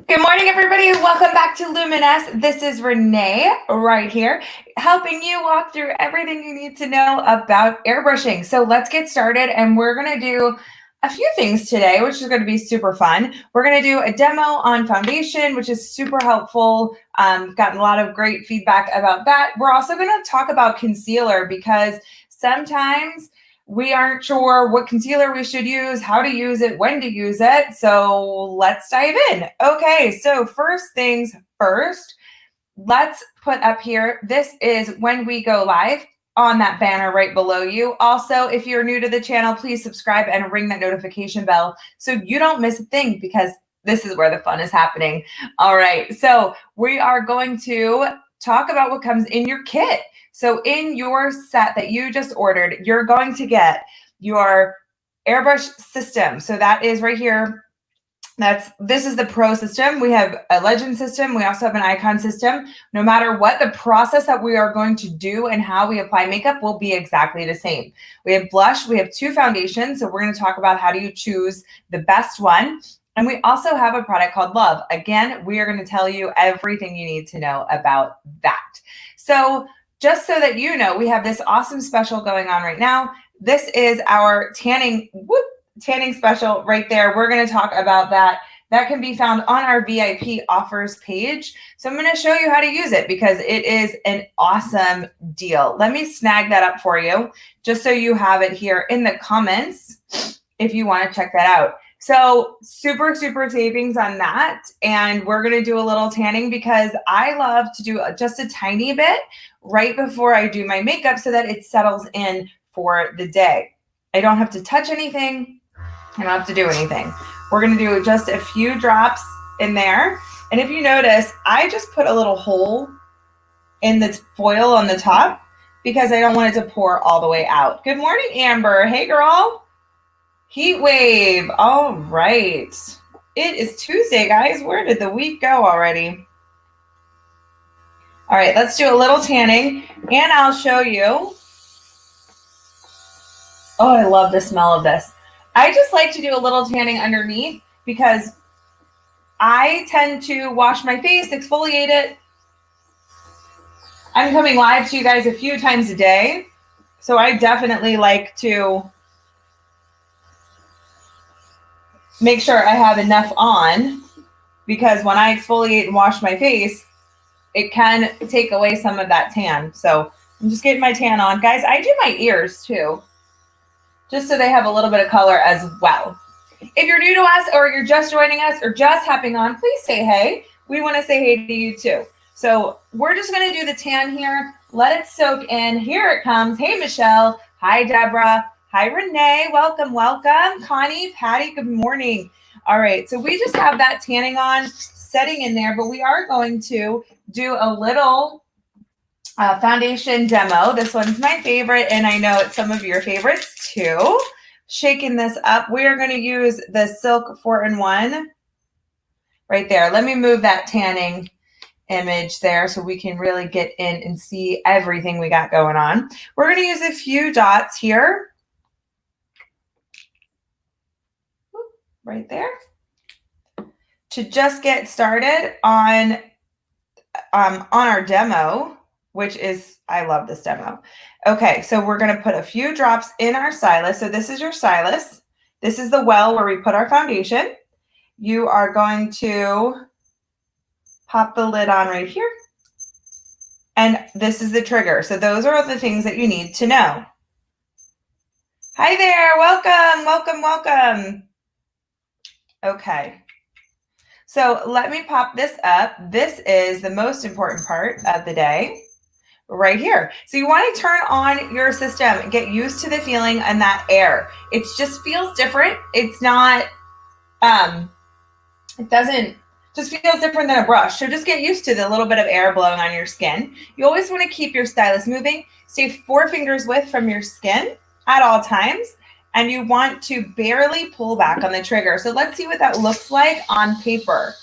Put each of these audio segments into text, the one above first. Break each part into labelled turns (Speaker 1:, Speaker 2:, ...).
Speaker 1: Good morning, everybody. Welcome back to Luminous. This is Renee right here, helping you walk through everything you need to know about airbrushing. So let's get started, and we're going to do a few things today, which is going to be super fun. We're going to do a demo on foundation, which is super helpful. Gotten a lot of great feedback about that. We're also going to talk about concealer because sometimes we aren't sure what concealer we should use, how to use it, when to use it. So let's dive in. Okay, so first things first, let's put up here, this is when we go live on that banner right below you. Also, if you're new to the channel, please subscribe and ring that notification bell so you don't miss a thing, because this is where the fun is happening. All right, so we are going to talk about what comes in your kit. So in your set that you just ordered, you're going to get your airbrush system. So that is right here. This is the Pro system. We have a Legend system. We also have an Icon system. No matter what, the process that we are going to do and how we apply makeup will be exactly the same. We have blush. We have 2 foundations. So we're going to talk about how do you choose the best one. And we also have a product called Love. Again, we are going to tell you everything you need to know about that. So just so that you know, we have this awesome special going on right now. This is our tanning special right there. We're going to talk about that. That can be found on our VIP offers page. So I'm going to show you how to use it because it is an awesome deal. Let me snag that up for you just so you have it here in the comments if you want to check that out. So super savings on that. And we're going to do a little tanning because I love to do just a tiny bit right before I do my makeup so that it settles in for the day. I don't have to touch anything. I don't have to do anything. We're going to do just a few drops in there. And if you notice, I just put a little hole in the foil on the top because I don't want it to pour all the way out. Good morning, Amber. Hey, girl. Heat wave. All right. It is Tuesday, guys. Where did the week go already? All right, let's do a little tanning, and I'll show you. Oh, I love the smell of this. I just like to do a little tanning underneath because I tend to wash my face, exfoliate it. I'm coming live to you guys a few times a day, so I definitely like to make sure I have enough on because when I exfoliate and wash my face, it can take away some of that tan. So I'm just getting my tan on. Guys, I do my ears too, just so they have a little bit of color as well. If you're new to us or you're just joining us or just hopping on, please say hey. We want to say hey to you too. So we're just going to do the tan here. Let it soak in. Here it comes. Hey, Michelle. Hi, Deborah. Hi, Renee. Welcome, welcome. Connie, Patty, good morning. All right, so we just have that tanning on, setting in there, but we are going to do a little foundation demo. This one's my favorite, and I know it's some of your favorites too. Shaking this up, we are going to use the Silk 4-in-1 right there. Let me move that tanning image there so we can really get in and see everything we got going on. We're going to use a few dots here. Right there to just get started on our demo, which is, I love this demo. Okay, so we're going to put a few drops in our stylus. So this is your stylus. This is the well where we put our foundation. You are going to pop the lid on right here. And this is the trigger. So those are the things that you need to know. Hi there, welcome, welcome, welcome. Okay, so let me pop this up. This is the most important part of the day right here. So you want to turn on your system, get used to the feeling and that air. It just feels different. It's not, it doesn't, just feels different than a brush. So just get used to the little bit of air blowing on your skin. You always want to keep your stylus moving. Stay 4 fingers width from your skin at all times. And you want to barely pull back on the trigger. So let's see what that looks like on paper.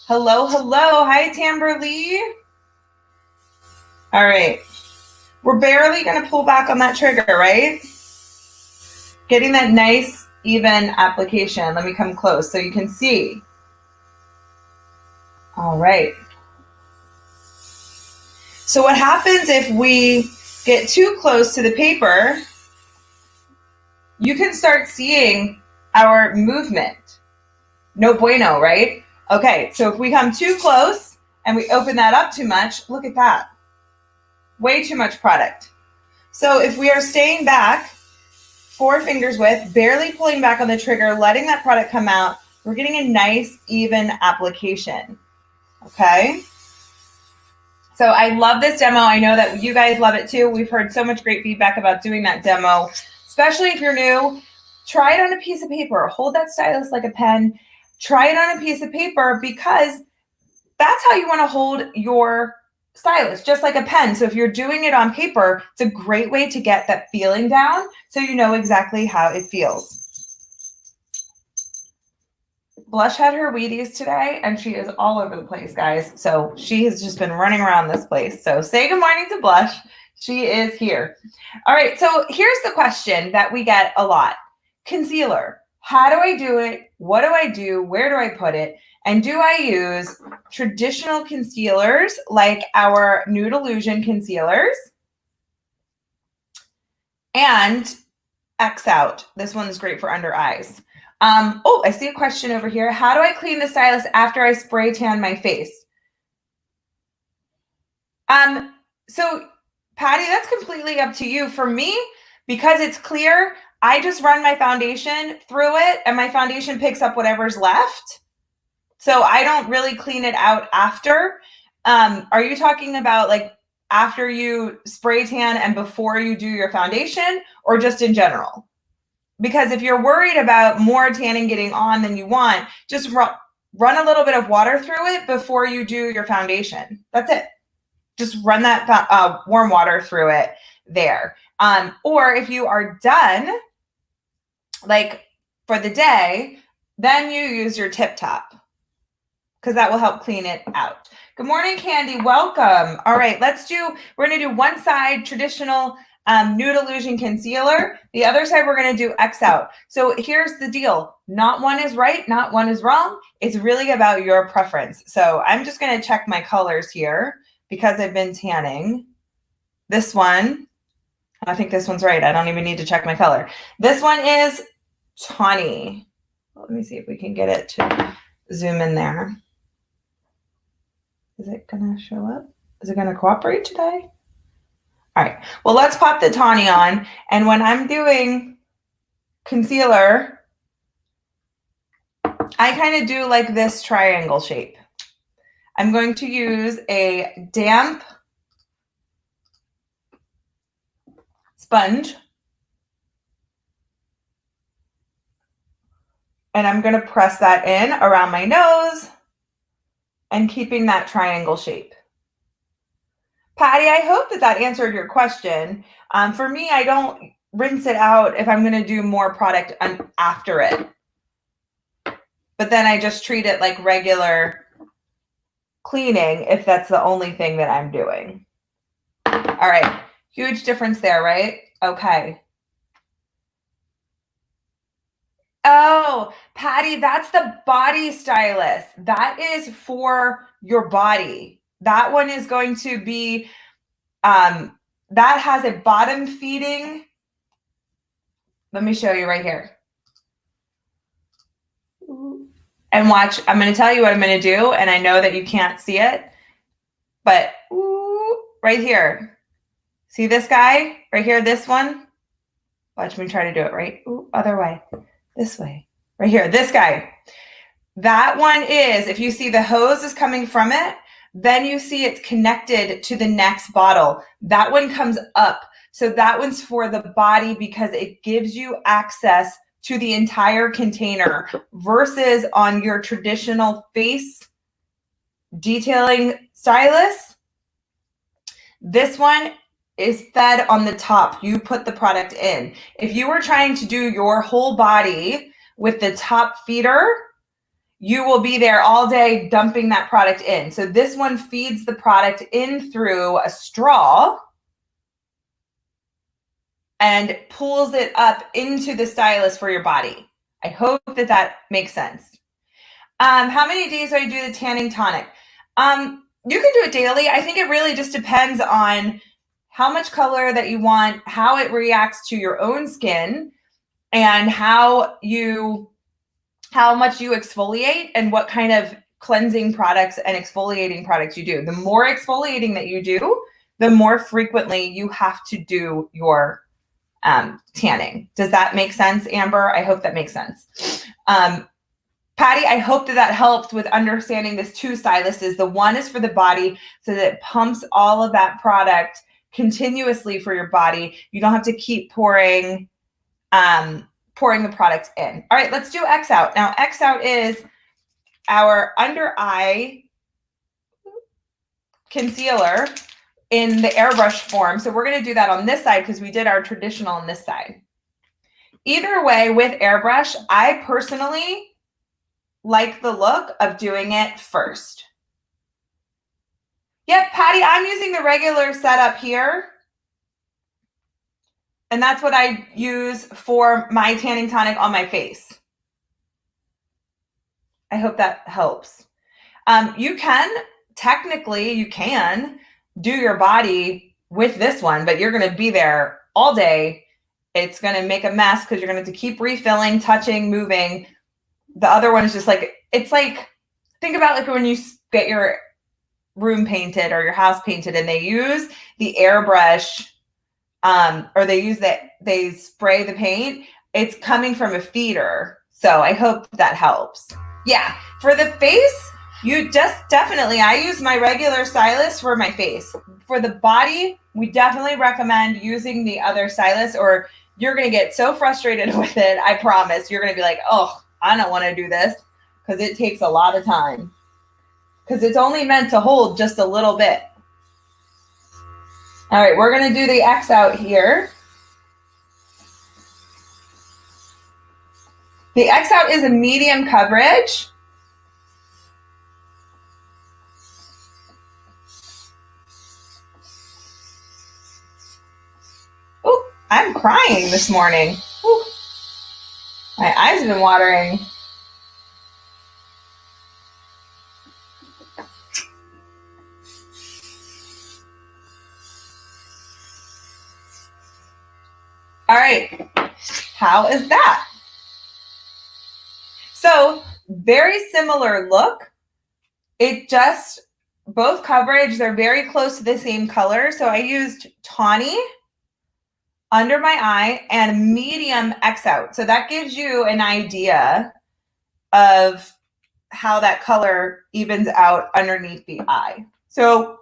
Speaker 1: Hello, hello. Hi, Tamberly. All right. We're barely going to pull back on that trigger, right? Getting that nice, even application. Let me come close so you can see. All right. So what happens if we get too close to the paper? You can start seeing our movement. No bueno, right? Okay, so if we come too close and we open that up too much, look at that. Way too much product. So if we are staying back 4 fingers width, barely pulling back on the trigger, letting that product come out, we're getting a nice, even application. Okay? So I love this demo. I know that you guys love it too. We've heard so much great feedback about doing that demo, especially if you're new. Try it on a piece of paper. Hold that stylus like a pen. Try it on a piece of paper because that's how you want to hold your stylus, just like a pen. So if you're doing it on paper, it's a great way to get that feeling down so you know exactly how it feels. Blush had her Wheaties today, and she is all over the place, guys. So she has just been running around this place. So say good morning to Blush. She is here. All right, so here's the question that we get a lot. Concealer. How do I do it? What do I do? Where do I put it? And do I use traditional concealers like our Nude Illusion concealers? And X Out. This one's great for under eyes. Oh, I see a question over here. How do I clean the stylus after I spray tan my face? So Patty, that's completely up to you. For me, because it's clear, I just run my foundation through it and my foundation picks up whatever's left. So I don't really clean it out after. Are you talking about like after you spray tan and before you do your foundation, or just in general? Because if you're worried about more tanning getting on than you want, just run a little bit of water through it before you do your foundation. That's it. Just run that warm water through it there. Or if you are done, like for the day, then you use your tip top because that will help clean it out. Good morning, Candy. Welcome. All right, we're going to do one side traditional Nude Illusion concealer. The other side, we're going to do X Out. So here's the deal. Not one is right, not one is wrong. It's really about your preference. So I'm just going to check my colors here because I've been tanning. This one, I think this one's right. I don't even need to check my color. This one is tawny. Let me see if we can get it to zoom in there. Is it going to show up? Is it going to cooperate today? All right, well, let's pop the tawny on. And when I'm doing concealer, I kind of do like this triangle shape. I'm going to use a damp sponge. And I'm going to press that in around my nose and keeping that triangle shape. Patty, I hope that answered your question. For me, I don't rinse it out if I'm going to do more product after it. But then I just treat it like regular cleaning if that's the only thing that I'm doing. All right, huge difference there, right? Okay. Oh, Patty, that's the body stylus. That is for your body. That one is going to be, that has a bottom feeding. Let me show you right here. And watch, I'm going to tell you what I'm going to do, and I know that you can't see it, but right here. See this guy right here, this one? Watch me try to do it right. Other way. This way. Right here, this guy. That one is, if you see the hose is coming from it, then you see it's connected to the next bottle. That one comes up. So that one's for the body because it gives you access to the entire container versus on your traditional face detailing stylus. This one is fed on the top. You put the product in. If you were trying to do your whole body with the top feeder, you will be there all day dumping that product in. So this one feeds the product in through a straw and pulls it up into the stylus for your body. I hope that makes sense. How many days do I do the tanning tonic? You can do it daily. I think it really just depends on how much color that you want, how it reacts to your own skin, and how much you exfoliate and what kind of cleansing products and exfoliating products you do. The more exfoliating that you do, the more frequently you have to do your tanning. Does that make sense, Amber? I hope that makes sense. Patty, I hope that helped with understanding this two styluses. The one is for the body so that it pumps all of that product continuously for your body. You don't have to keep pouring the product in. All right, let's do X out. Now, X out is our under eye concealer in the airbrush form. So we're going to do that on this side because we did our traditional on this side. Either way, with airbrush, I personally like the look of doing it first. Yep, Patty, I'm using the regular setup here. And that's what I use for my tanning tonic on my face. I hope that helps. You can do your body with this one, but you're going to be there all day. It's going to make a mess because you're going to have to keep refilling, touching, moving. The other one is just like, it's like, think about like when you get your room painted or your house painted and they use the airbrush or they spray the paint. It's coming from a feeder. So I hope that helps. Yeah, for the face, I use my regular stylus for my face. For the body, we definitely recommend using the other stylus or you're going to get so frustrated with it. I promise you're going to be like, oh, I don't want to do this because it takes a lot of time because it's only meant to hold just a little bit. All right, we're going to do the X out here. The X out is a medium coverage. Oh, I'm crying this morning. Ooh. My eyes have been watering. All right, how is that? So very similar look. Both coverage, they're very close to the same color. So I used tawny under my eye and medium X out. So that gives you an idea of how that color evens out underneath the eye. So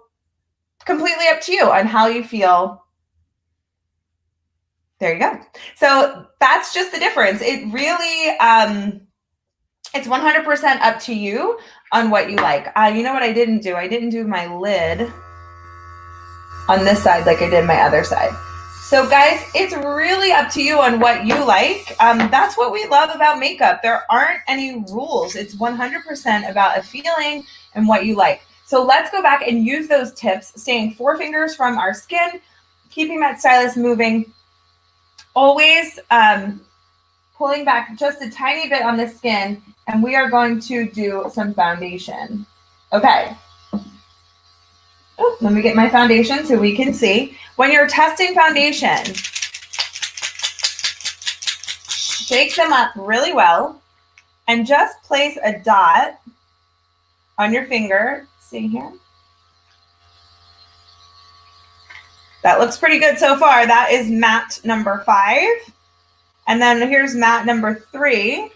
Speaker 1: completely up to you on how you feel. There you go. So that's just the difference. It really, it's 100% up to you on what you like. You know what I didn't do? I didn't do my lid on this side like I did my other side. So guys, it's really up to you on what you like. That's what we love about makeup. There aren't any rules. It's 100% about a feeling and what you like. So let's go back and use those tips, staying 4 fingers from our skin, keeping that stylus moving, always pulling back just a tiny bit on the skin, and we are going to do some foundation. Okay. Oh, let me get my foundation so we can see. When you're testing foundation, shake them up really well and just place a dot on your finger. See here? That looks pretty good so far. That is matte number 5. And then here's matte number 3.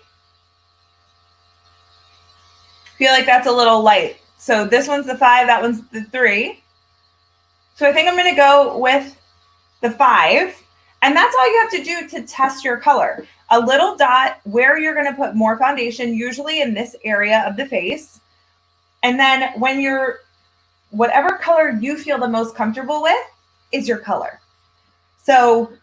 Speaker 1: Feel like that's a little light. So this one's the 5, that one's the 3. So I think I'm going to go with the 5. And that's all you have to do to test your color. A little dot where you're going to put more foundation, usually in this area of the face. And then when whatever color you feel the most comfortable with is your color. So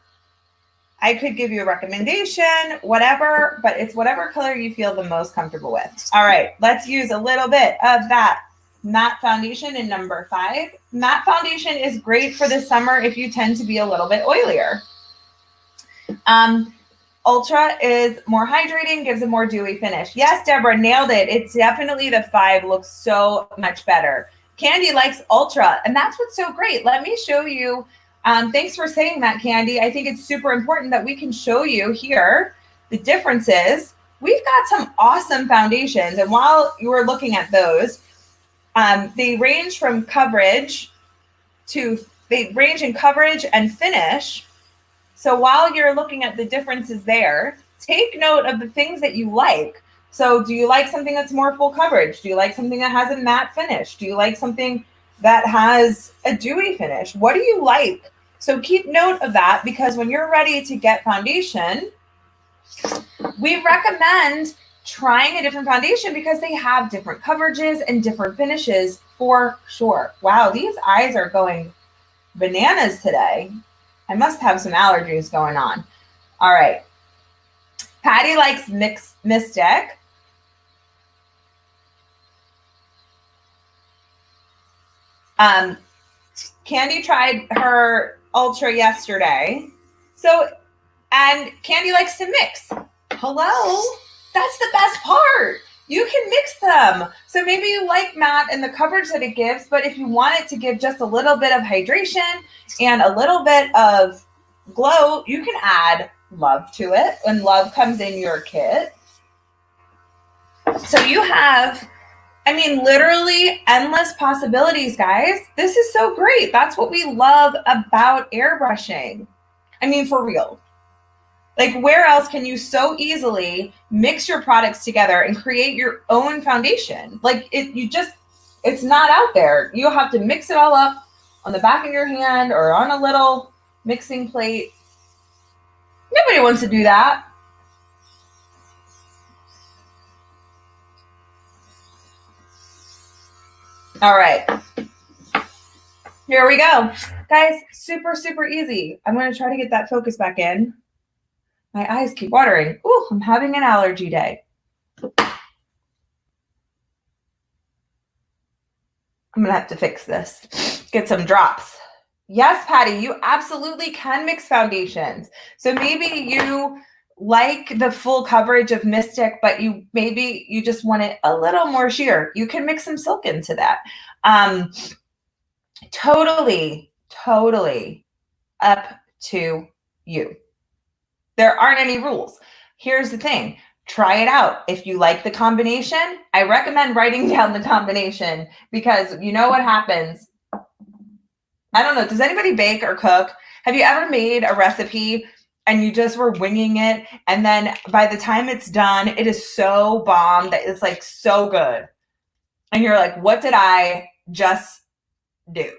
Speaker 1: I could give you a recommendation, whatever, but it's whatever color you feel the most comfortable with. All right, let's use a little bit of that matte foundation in number 5. Matte foundation is great for the summer if you tend to be a little bit oilier. Ultra is more hydrating, gives a more dewy finish. Yes, Deborah, nailed it. It's definitely the 5 looks so much better. Candy likes Ultra, and that's what's so great. Let me show you. Thanks for saying that, Candy. I think it's super important that we can show you here the differences. We've got some awesome foundations, and while you were looking at those, they range from coverage they range in coverage and finish. So while you're looking at the differences there, take note of the things that you like. So do you like something that's more full coverage? Do you like something that has a matte finish? Do you like something that has a dewy finish? What do you like? So keep note of that, because when you're ready to get foundation, we recommend trying a different foundation because they have different coverages and different finishes for sure. Wow, these eyes are going bananas today. I must have some allergies going on. All right. Patty likes Mystic. Candy tried her Ultra yesterday. And Candy likes to mix. Hello? That's the best part. You can mix them. So maybe you like matte and the coverage that it gives, but if you want it to give just a little bit of hydration and a little bit of glow, you can add Love to it when Love comes in your kit. So you have, I mean, literally endless possibilities, guys. This is so great. That's what we love about airbrushing. I mean, for real. Like, where else can you so easily mix your products together and create your own foundation? Like, it's not out there. You have to mix it all up on the back of your hand or on a little mixing plate. Nobody wants to do that. All right. Here we go. Guys, super, super easy. I'm going to try to get that focus back in. My eyes keep watering. Ooh, I'm having an allergy day. I'm going to have to fix this. Get some drops. Yes, Patty, you absolutely can mix foundations. So maybe you like the full coverage of Mystic, but maybe you just want it a little more sheer. You can mix some silk into that. Totally up to you. There aren't any rules. Here's the thing. Try it out. If you like the combination, I recommend writing down the combination, because you know what happens. I don't know. Does anybody bake or cook? Have you ever made a recipe and you just were winging it, and then by the time it's done, it is so bomb that it's like so good. And you're like, what did I just do?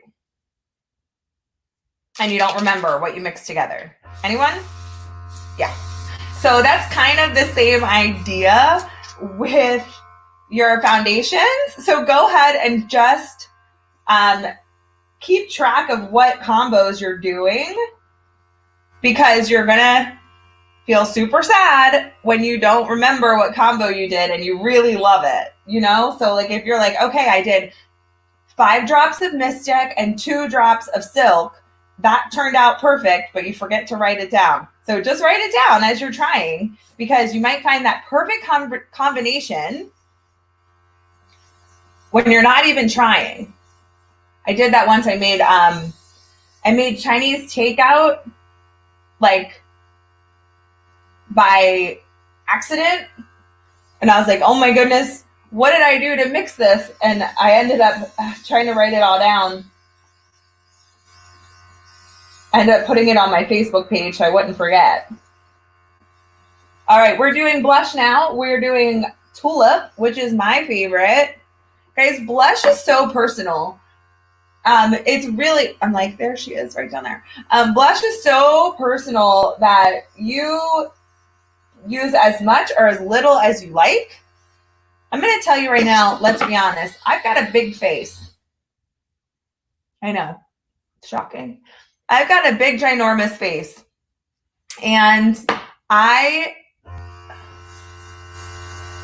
Speaker 1: And you don't remember what you mixed together. Anyone? Yeah. So that's kind of the same idea with your foundations. So go ahead and just keep track of what combos you're doing, because you're going to feel super sad when you don't remember what combo you did and you really love it, you know? So like if you're like, okay, I did 5 drops of Mystic and 2 drops of Silk, that turned out perfect, but you forget to write it down. So just write it down as you're trying, because you might find that perfect combination when you're not even trying. I did that once. I made Chinese takeout like by accident, and I was like, oh my goodness, what did I do to mix this? And I ended up trying to write it all down. I ended up putting it on my Facebook page so I wouldn't forget. All right, we're doing blush now. We're doing Tulip, which is my favorite. Guys, blush is so personal. It's really, I'm like, there she is right down there. Blush is so personal that you use as much or as little as you like. I'm going to tell you right now, let's be honest, I've got a big face. I know, shocking. I've got a big, ginormous face, and I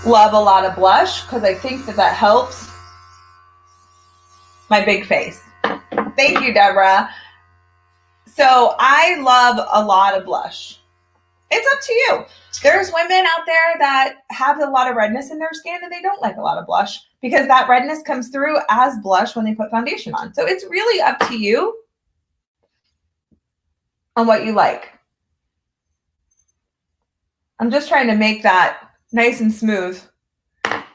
Speaker 1: love a lot of blush because I think that helps my big face. Thank you, Deborah. So I love a lot of blush. It's up to you. There's women out there that have a lot of redness in their skin and they don't like a lot of blush because that redness comes through as blush when they put foundation on. So it's really up to you on what you like. I'm just trying to make that nice and smooth.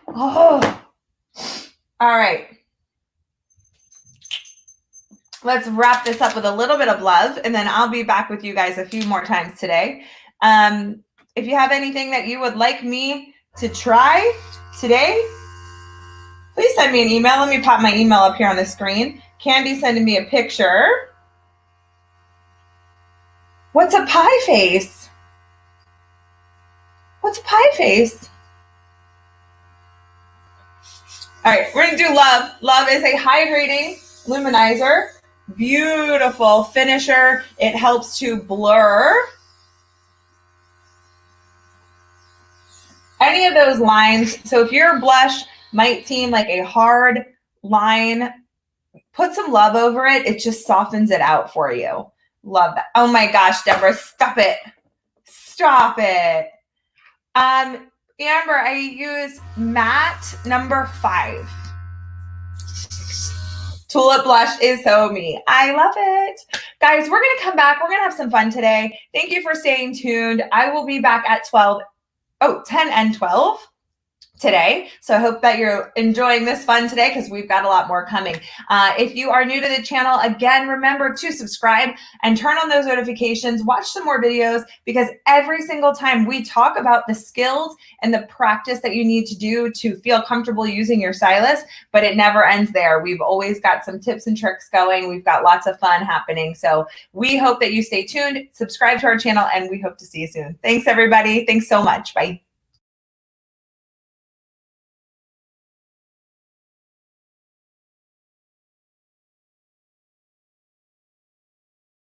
Speaker 1: Oh, all right. Let's wrap this up with a little bit of love, and then I'll be back with you guys a few more times today. If you have anything that you would like me to try today, please send me an email. Let me pop my email up here on the screen. Candy sending me a picture. What's a pie face? What's a pie face? All right, we're gonna do love. Love is a hydrating luminizer. Beautiful finisher. It helps to blur any of those lines. So if your blush might seem like a hard line, put some love over it. It just softens it out for you. Love that. Oh my gosh, Deborah, stop it. Stop it. Amber, I use matte number 5. Tulip blush is so me. I love it. Guys, we're going to come back. We're going to have some fun today. Thank you for staying tuned. I will be back at 10 and 12 today. So I hope that you're enjoying this fun today because we've got a lot more coming. If you are new to the channel, again, remember to subscribe and turn on those notifications. Watch some more videos because every single time we talk about the skills and the practice that you need to do to feel comfortable using your stylus, but it never ends there. We've always got some tips and tricks going. We've got lots of fun happening. So we hope that you stay tuned, subscribe to our channel, and we hope to see you soon. Thanks, everybody. Thanks so much. Bye.